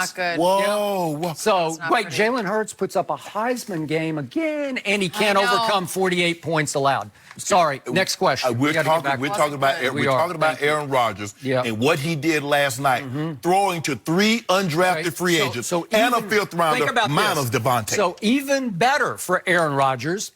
Not good. Whoa. So, wait, pretty. Jalen Hurts puts up a Heisman game again, and he can't overcome 48 points allowed. Sorry, next question. We're talking about Aaron Rodgers and what he did last night, throwing to 3 undrafted free agents and a 5th rounder, minus Devontae. So even better for Aaron Rodgers,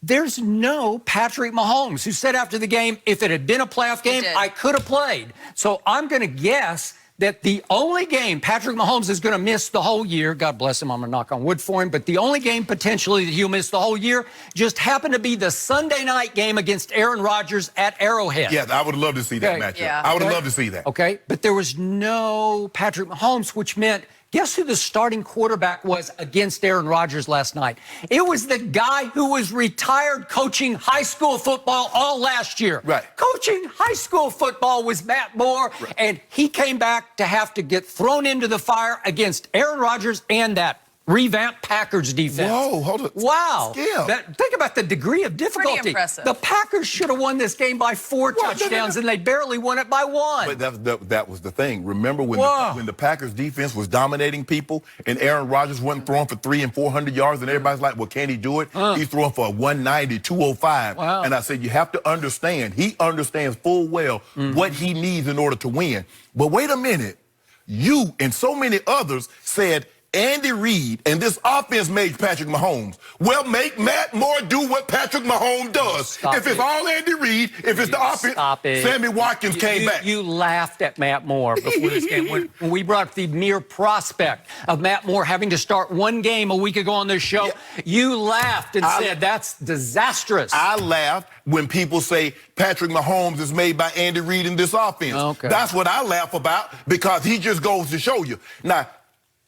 there's no Patrick Mahomes, who said after the game, if it had been a playoff game, I could have played. So I'm going to guess that the only game Patrick Mahomes is going to miss the whole year, God bless him, I'm going to knock on wood for him, but the only game potentially that he'll miss the whole year just happened to be the Sunday night game against Aaron Rodgers at Arrowhead. Yeah, I would love to see that matchup. I would love to see that. Okay, but there was no Patrick Mahomes, which meant, guess who the starting quarterback was against Aaron Rodgers last night? It was the guy who was retired coaching high school football all last year. Right. Coaching high school football was Matt Moore, and he came back to have to get thrown into the fire against Aaron Rodgers and that revamped Packers defense. Whoa, hold it. Wow. Skip. Think about the degree of difficulty. Pretty impressive. The Packers should have won this game by 4 touchdowns, and they barely won it by 1. But that was the thing. Remember when the Packers defense was dominating people and Aaron Rodgers wasn't throwing for 300 and 400 yards and everybody's like, well, can he do it? He's throwing for a 190, 205. And I said, you have to understand. He understands full well what he needs in order to win. But wait a minute. You and so many others said, Andy Reid and this offense made Patrick Mahomes. Well, make Matt Moore do what Patrick Mahomes does. If it's all Andy Reid, if it's the offense, Sammy Watkins came back. You laughed at Matt Moore before this game. When we brought up the mere prospect of Matt Moore having to start one game a week ago on this show, you laughed and said that's disastrous. I laughed when people say Patrick Mahomes is made by Andy Reid in this offense. That's what I laugh about because he just goes to show you. Now,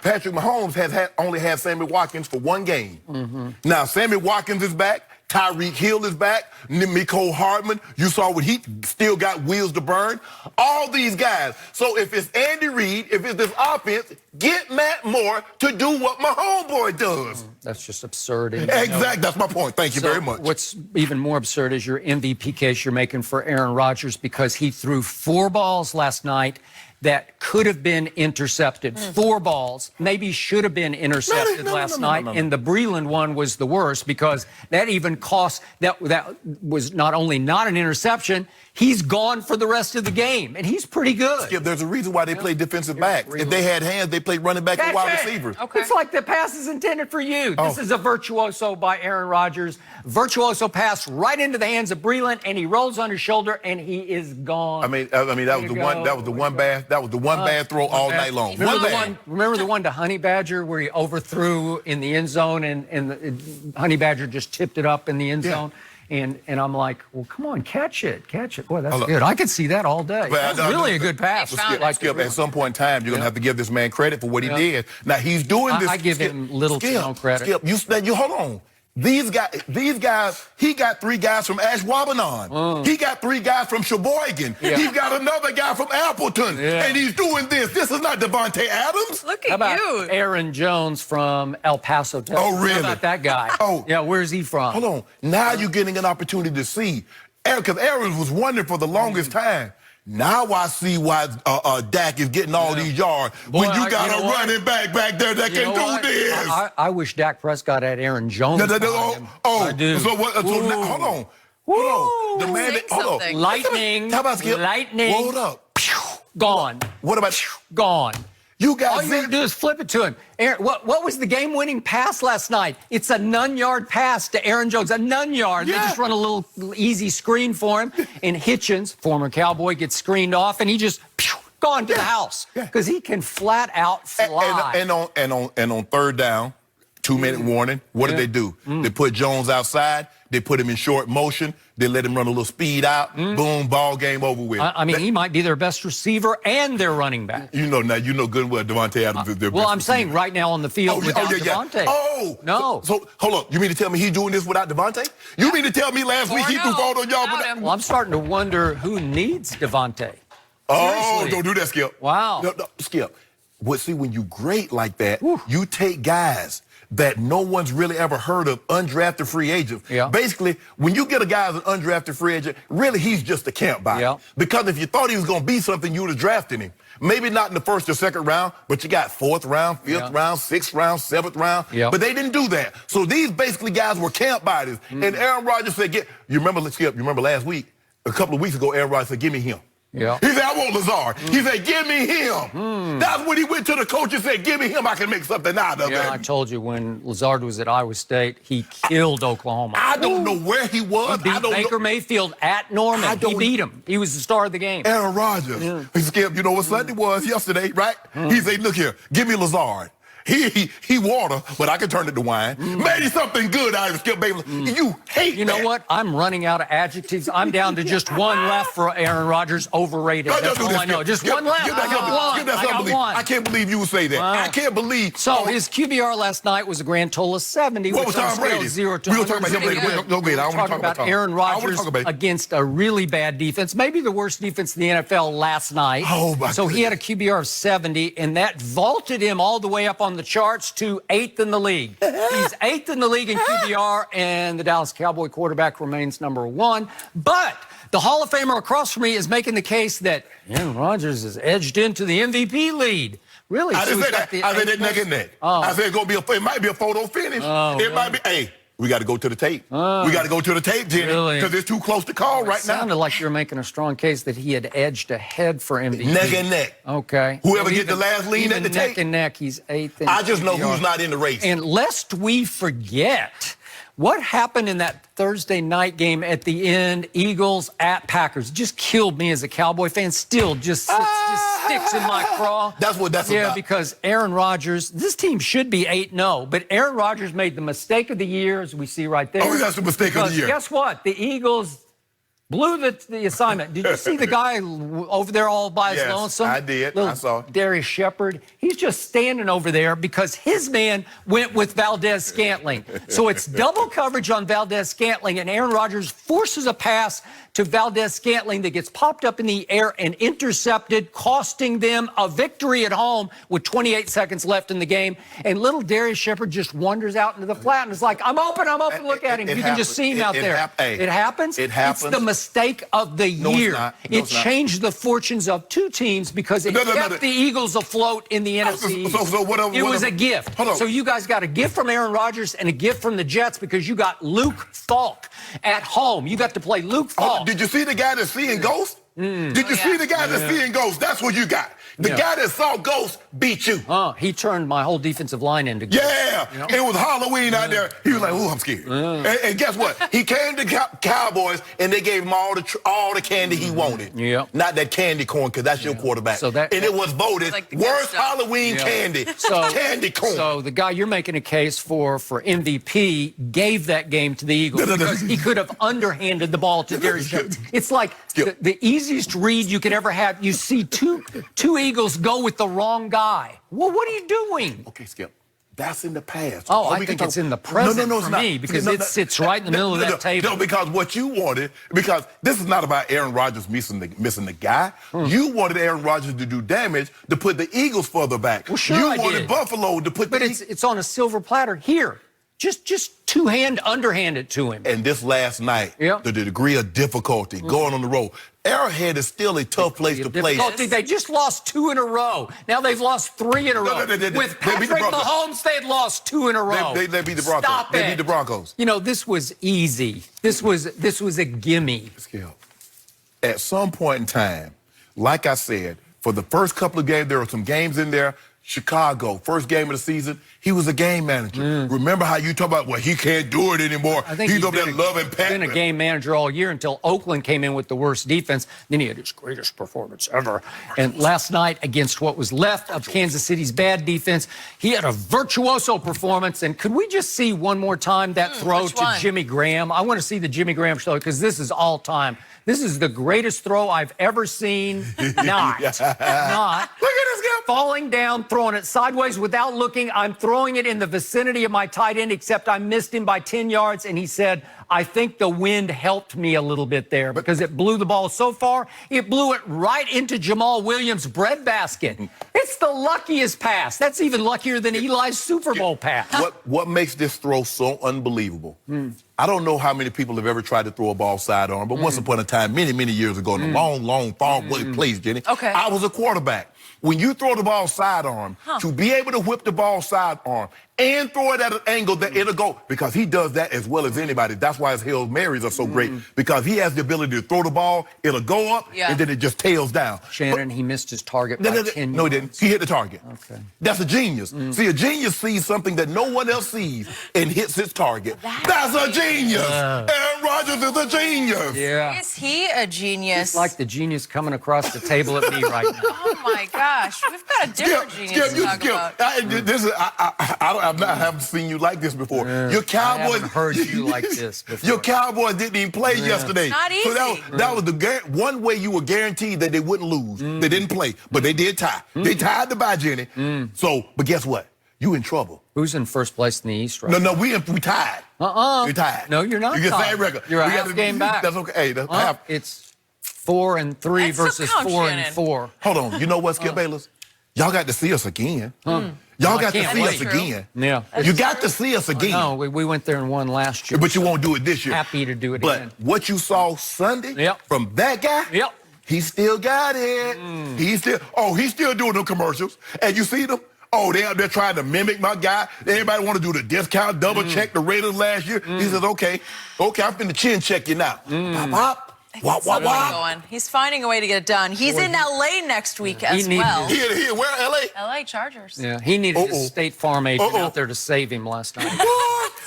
Patrick Mahomes has only had Sammy Watkins for 1 game. Now, Sammy Watkins is back. Tyreek Hill is back. Mecole Hardman. You saw what he still got wheels to burn. All these guys. So if it's Andy Reid, if it's this offense, get Matt Moore to do what my homeboy does. That's just absurd. Exactly. That's my point. Thank you very much. What's even more absurd is your MVP case you're making for Aaron Rodgers because he threw 4 balls last night that could have been intercepted. 4 balls, maybe should have been intercepted last night. And the Breland one was the worst because that even cost, that was not only not an interception, he's gone for the rest of the game. And he's pretty good. Skip, there's a reason why they play defensive back. If they had hands, they played running back and wide receiver. It's like the pass is intended for you. This is a virtuoso by Aaron Rodgers. Virtuoso pass right into the hands of Breland, and he rolls on his shoulder, and he is gone. I mean, that was the one bad throw all night long. Remember the one to Honey Badger where he overthrew in the end zone, and Honey Badger just tipped it up in the end zone? And I'm like, well, come on, catch it. Boy, that's good. I could see that all day. That's really a good pass. Skip, at some point in time, you're going to have to give this man credit for what he did. Now, he's doing this. I give him little to no credit. Skip, you hold on. These guys, he got 3 guys from Ashwaubenon. He got 3 guys from Sheboygan. He's got another guy from Appleton. And he's doing this. This is not Devontae Adams. Look at How about you. Aaron Jones from El Paso, Texas? Oh, really? How about that guy? Yeah, where's he from? Hold on. Now you're getting an opportunity to see. Because Aaron was wondering for the longest time. Now I see why Dak is getting all these yards. When you got a running back there that can do this. I wish Dak Prescott had Aaron Jones. I do. So now, hold on. The man hold on. Lightning. How about Skip? Lightning. Hold up. Gone. What about gone? You guys. All you got to do is flip it to him. Aaron, what was the game-winning pass last night? It's a none-yard pass to Aaron Jones. A none-yard. They just run a little easy screen for him. And Hitchens, former Cowboy, gets screened off, and he just gone to the house because he can flat out fly. And on 3rd down, 2-minute warning. What did they do? They put Jones outside. They put him in short motion. They let him run a little speed out. Boom, ball game over with. I mean, he might be their best receiver and their running back. You know good and well Devontae Adams is their best I'm saying right now on the field without Devontae. No. So hold on. You mean to tell me he's doing this without Devontae? You mean to tell me last week he threw 4 yards? Well, I'm starting to wonder who needs Devontae. Oh, don't do that, Skip. Wow. No, Skip. see, when you great like that, Whew. you take guys that no one's really ever heard of, undrafted free agents. Yeah. Basically, when you get a guy as an undrafted free agent, really he's just a camp body. Yeah. Because if you thought he was going to be something, you would have drafted him. Maybe not in the first or second round, but you got 4th round, 5th round, 6th round, 7th round. Yeah. But they didn't do that. So these basically guys were camp bodies. And Aaron Rodgers said, you remember last week, a couple of weeks ago, Aaron Rodgers said, give me him. Yeah. He said, I want Lazard. He said, give me him. That's when he went to the coach and said, give me him. I can make something out of it. Yeah, I told you when Lazard was at Iowa State, he killed Oklahoma. I don't know where he was. He beat Baker Mayfield at Norman. He beat him. He was the star of the game. Aaron Rodgers. Yeah. Skip, you know what Sunday was yesterday, right? He said, look here, give me Lazard. He water, but I can turn it to wine. Maybe something good out of Skip Bayless. You hate You know what? I'm running out of adjectives. I'm down to just one left for Aaron Rodgers. Overrated. That's all I know. Just one left. I got one. I can't believe you would say that. I can't believe. So his QBR last night was a grand total of 70. What was Tom Brady? 0 to we will talk about him later. I want to talk about Aaron Rodgers against a really bad defense, maybe the worst defense in the NFL last night. Oh, my So he had a QBR of 70, and that vaulted him all the way up on the charts to 8th in the league. He's 8th in the league in QBR, and the Dallas Cowboy quarterback remains number 1. But the Hall of Famer across from me is making the case that Aaron Rodgers is edged into the MVP lead. Really? I didn't say that. I said that neck and neck. I said it might be a photo finish. It might be, hey. We got to go to the tape. We got to go to the tape, Jenny, because it's too close to call right now. It sounded like you're making a strong case that he had edged ahead for MVP. Neck and neck. Okay. Whoever get the last lean at the tape. Neck and neck, he's 8th. I just know who's not in the race. And lest we forget what happened in that Thursday night game at the end, Eagles at Packers, just killed me as a Cowboy fan. Still just sticks in my craw. That's about. Yeah, because Aaron Rodgers, this team should be 8-0, but Aaron Rodgers made the mistake of the year, as we see right there. Oh, that's the mistake of the year. Guess what? The Eagles blew the assignment. Did you see the guy over there all by his lonesome? I did. I saw. Darius Shepard. He's just standing over there because his man went with Valdez-Scantling. So it's double coverage on Valdez-Scantling, and Aaron Rodgers forces a pass to Valdez-Scantling that gets popped up in the air and intercepted, costing them a victory at home with 28 seconds left in the game. And little Darius Shepard just wanders out into the flat and is like, I'm open, look at him. You can just see him out there. It happens. It happens. It's the mistake of the year. No, it changed the fortunes of 2 teams because it kept the Eagles afloat in the NFC. It was a gift. So you guys got a gift from Aaron Rodgers and a gift from the Jets because you got Luke Falk at home. You got to play Luke Falk. Did you see the guy that's seeing ghosts? Did you see the guy that's seeing ghosts? That's what you got. The guy that saw ghosts beat you. He turned my whole defensive line into ghosts. Yeah. You know? It was Halloween out there. He was like, oh, I'm scared. And guess what? He came to Cowboys, and they gave him all the candy he wanted. Not that candy corn, because that's your quarterback. So and it was voted worst Halloween candy. Candy corn. So the guy you're making a case for MVP gave that game to the Eagles because he could have underhanded the ball to Darius Shepard. It's like the easiest read you could ever have. You see two Eagles go with the wrong guy. Well, what are you doing? Okay, Skip. That's in the past. Oh, I think it's in the present for me because it sits right in the middle of that table. No, because what you wanted, because this is not about Aaron Rodgers missing the guy. You wanted Aaron Rodgers to do damage to put the Eagles further back. Well, sure you wanted Buffalo to put But it's on a silver platter here. Just two-hand, underhand it to him. And this last night, the degree of difficulty going on the road. Arrowhead is still a tough place to play. They just lost 2 in a row. Now they've lost 3 in a row. With Patrick Mahomes, they had lost 2 in a row. They beat the Broncos. Stop They beat the Broncos. You know, this was easy. This was a gimme. At some point in time, like I said, for the first couple of games, there were some games in there. Chicago, first game of the season, he was a game manager. Remember how you talk about, well, he can't do it anymore. I think he's over there loving Pat. He's been a game manager all year until Oakland came in with the worst defense. Then he had his greatest performance ever. And last night, against what was left of Kansas City's bad defense, he had a virtuoso performance. And could we just see one more time that throw to Jimmy Graham? I want to see the Jimmy Graham show because this is all time. This is the greatest throw I've ever seen. Not. Look at this guy. Falling down, throwing it sideways without looking. I'm throwing it in the vicinity of my tight end, except I missed him by 10 yards. And he said, I think the wind helped me a little bit there because it blew the ball so far, it blew it right into Jamal Williams' breadbasket. It's the luckiest pass. That's even luckier than Eli's Super Bowl pass. What makes this throw so unbelievable? I don't know how many people have ever tried to throw a ball sidearm, but once upon a time, many, many years ago, in a long, far place, Jenny, I was a quarterback. When you throw the ball sidearm, to be able to whip the ball sidearm and throw it at an angle that it'll go, because he does that as well as anybody. That's why his Hail Marys are so great, because he has the ability to throw the ball, it'll go up, and then it just tails down. Shannon, he missed his target by 10 yards. No, he didn't. He hit the target. Okay. That's a genius. See, a genius sees something that no one else sees and hits his target. That's a genius. Aaron Rodgers is a genius. Yeah. Is he a genius? It's like the genius coming across the table at me right now. Oh, my gosh. We've got a different genius to talk about. I haven't seen you like this before. Your Cowboys, I haven't heard you like this before. Your Cowboys didn't even play yesterday. Not easy. So that was the one way you were guaranteed that they wouldn't lose. They didn't play, but they did tie. They tied the bye, Jenny. So, but guess what? You in trouble. Who's in first place in the East right now? No, we tied. We tied. No, you're not. You get the same record. You're a half game back. That's okay. Hey, that's half. It's 4-3 versus 4-4. Hold on. You know what, Skip Bayless? Y'all got to see us again. Y'all got to see us again. Yeah. You got to see us again. No, we went there and won last year. But you won't do it this year. Happy to do it again. But what you saw Sunday from that guy, he still got it. He's still doing the commercials. And you see them? Oh, they're trying to mimic my guy. Everybody want to do the discount, double check the Raiders last year. He says, okay, I'm finna chin check you now. Pop, pop. Going. He's finding a way to get it done. He's in L.A. next week as well. He where, L.A.? L.A. Chargers. Yeah, he needed his State Farm agent out there to save him last night.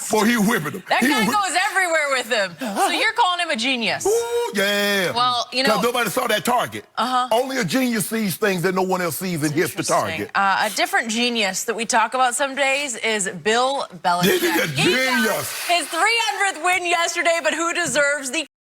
Boy, he whipping him. That guy goes everywhere with him. So you're calling him a genius. Ooh, yeah. Well, you know. Because nobody saw that target. Only a genius sees things that no one else sees and hits the target. A different genius that we talk about some days is Bill Belichick. He's a genius. His 300th win yesterday, but who deserves the